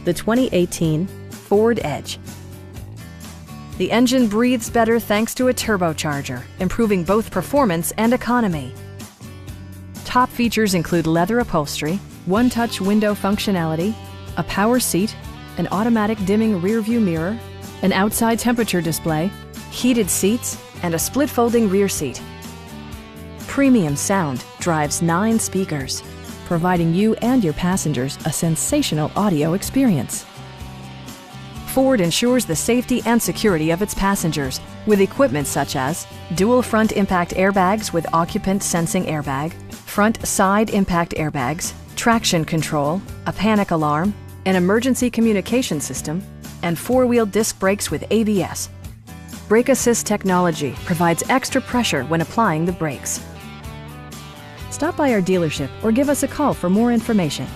the 2018 Ford Edge. The engine breathes better thanks to a turbocharger, improving both performance and economy. Top features include leather upholstery, one-touch window functionality, a power seat, an automatic dimming rear-view mirror, an outside temperature display, heated seats, and a split-folding rear seat. Premium sound drives 9 speakers, providing you and your passengers a sensational audio experience. Ford ensures the safety and security of its passengers with equipment such as dual front impact airbags with occupant sensing airbag, front side impact airbags, traction control, a panic alarm, an emergency communication system, and 4-wheel disc brakes with ABS. Brake Assist technology provides extra pressure when applying the brakes. Stop by our dealership or give us a call for more information.